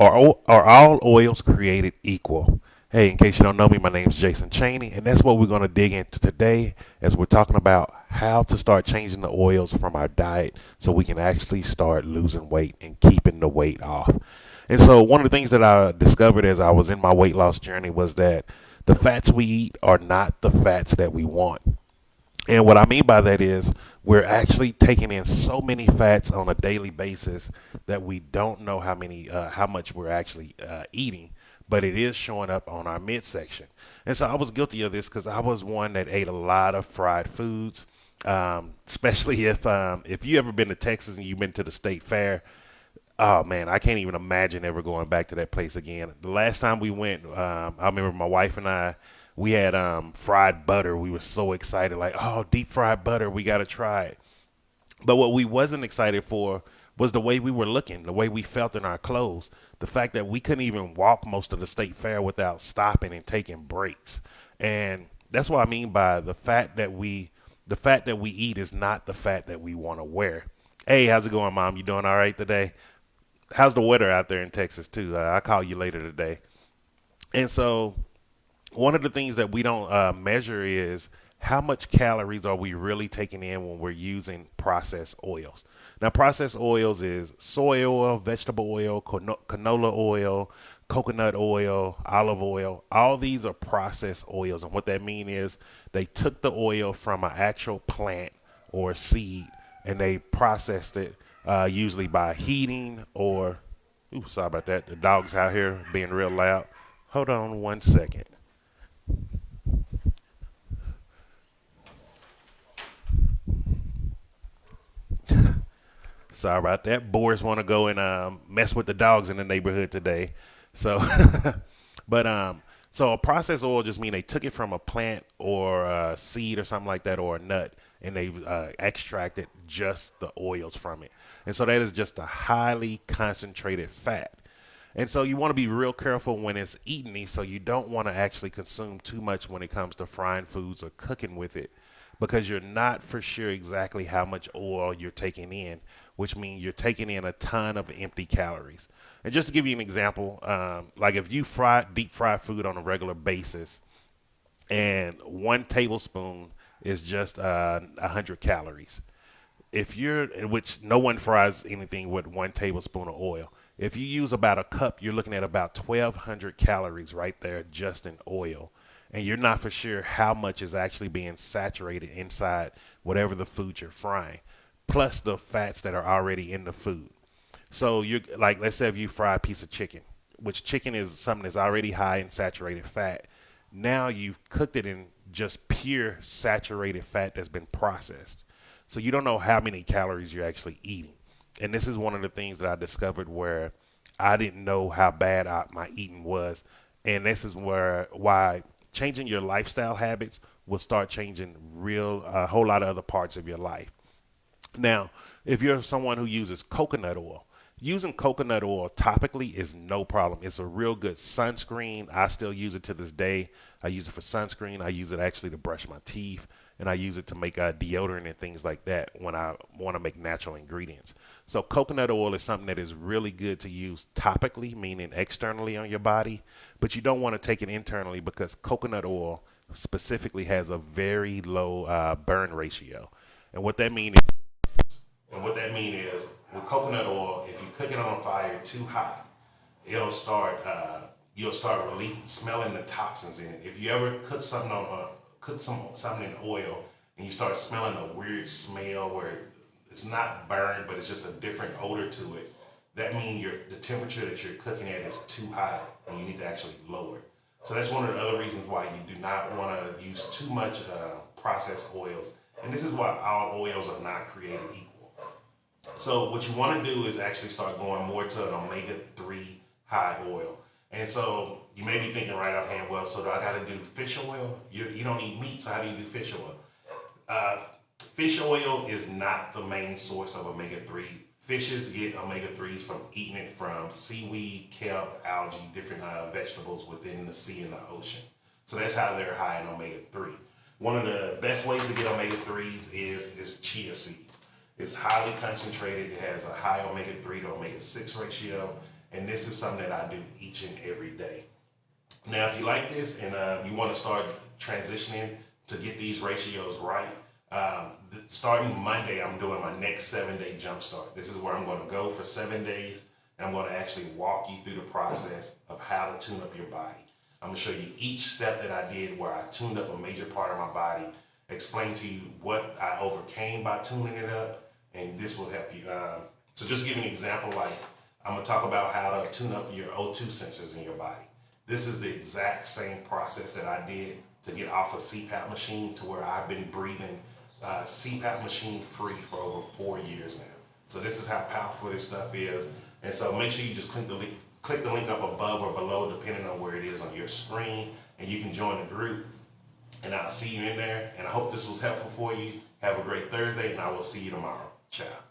Are all oils created equal? Hey, in case you don't know me, my name is Jason Cheney, and that's what we're going to dig into today as we're talking about how to start changing the oils from our diet so we can actually start losing weight and keeping the weight off. And so, one of the things that I discovered as I was in my weight loss journey was that the fats we eat are not the fats that we want. And what I mean by that is we're actually taking in so many fats on a daily basis that we don't know how much we're actually eating, but it is showing up on our midsection. And so I was guilty of this because I was one that ate a lot of fried foods, especially if you ever been to Texas and you've been to the state fair. Oh man, I can't even imagine ever going back to that place again. The last time we went, I remember my wife and I, we had fried butter. We were so excited, like, oh, deep fried butter, we got to try it. But what we wasn't excited for was the way we were looking, the way we felt in our clothes, the fact that we couldn't even walk most of the state fair without stopping and taking breaks. And that's what I mean by the fat that we eat is not the fat that we want to wear. Hey, how's it going, Mom? You doing all right today? How's the weather out there in Texas too? I'll call you later today. And so one of the things that we don't measure is how much calories are we really taking in when we're using processed oils. Now, processed oils is soy oil, vegetable oil, canola oil, coconut oil, olive oil. All these are processed oils, and what that means is they took the oil from an actual plant or seed and they processed it usually by heating or. Ooh, sorry about that. The dog's out here being real loud. Hold on one second. Sorry about that. Boys want to go and mess with the dogs in the neighborhood today. So, but so a processed oil just mean they took it from a plant or a seed or something like that or a nut, and they extracted just the oils from it. And so that is just a highly concentrated fat. And so you want to be real careful when it's eating these, so you don't want to actually consume too much when it comes to frying foods or cooking with it because you're not for sure exactly how much oil you're taking in, which means you're taking in a ton of empty calories. And just to give you an example, like if you deep fry food on a regular basis, and 1 tablespoon is just 100 calories. If you're, which no one fries anything with 1 tablespoon of oil. If you use about a cup, you're looking at about 1,200 calories right there just in oil. And you're not for sure how much is actually being saturated inside whatever the food you're frying, plus the fats that are already in the food. So you're like, let's say if you fry a piece of chicken, which chicken is something that's already high in saturated fat. Now you've cooked it in just pure saturated fat that's been processed. So you don't know how many calories you're actually eating. And this is one of the things that I discovered where I didn't know how bad my eating was. And this is where why changing your lifestyle habits will start changing a whole lot of other parts of your life. Now, if you're someone who uses coconut oil, using coconut oil topically is no problem. It's a real good sunscreen. I still use it to this day. I use it for sunscreen. I use it actually to brush my teeth, and I use it to make deodorant and things like that when I want to make natural ingredients. So, coconut oil is something that is really good to use topically, meaning externally on your body, but you don't want to take it internally because coconut oil specifically has a very low burn ratio. And what that means is with coconut oil, if you cook it on fire too hot, it'll start you'll start releasing smelling the toxins in it. If you ever cook something in oil and you start smelling a weird smell where it's not burned but it's just a different odor to it, that means the temperature that you're cooking at is too high and you need to actually lower it. So that's one of the other reasons why you do not want to use too much processed oils. And this is why all oils are not created equal. So what you want to do is actually start going more to an omega-3 high oil. And so you may be thinking right offhand, well, so do I got to do fish oil? You don't eat meat, so how do you do fish oil? Uh, Fish oil is not the main source of omega-3. Fishes get omega-3s from eating it from seaweed, kelp, algae, different vegetables within the sea and the ocean. So that's how they're high in omega-3. One of the best ways to get omega-3s is chia seeds. It's highly concentrated. It has a high omega-3 to omega-6 ratio. And this is something that I do each and every day. Now, if you like this and you want to start transitioning to get these ratios right, starting Monday, I'm doing my next 7-day jump start. This is where I'm going to go for 7 days, and I'm going to actually walk you through the process of how to tune up your body. I'm going to show you each step that I did where I tuned up a major part of my body, explain to you what I overcame by tuning it up, and this will help you. So just to give you an example, like I'm going to talk about how to tune up your O2 sensors in your body. This is the exact same process that I did to get off a CPAP machine to where I've been breathing CPAP machine free for over 4 years now. So this is how powerful this stuff is. And so make sure you just click the link up above or below depending on where it is on your screen, and you can join the group, and I'll see you in there. And I hope this was helpful for you. Have a great Thursday, and I will see you tomorrow. Ciao.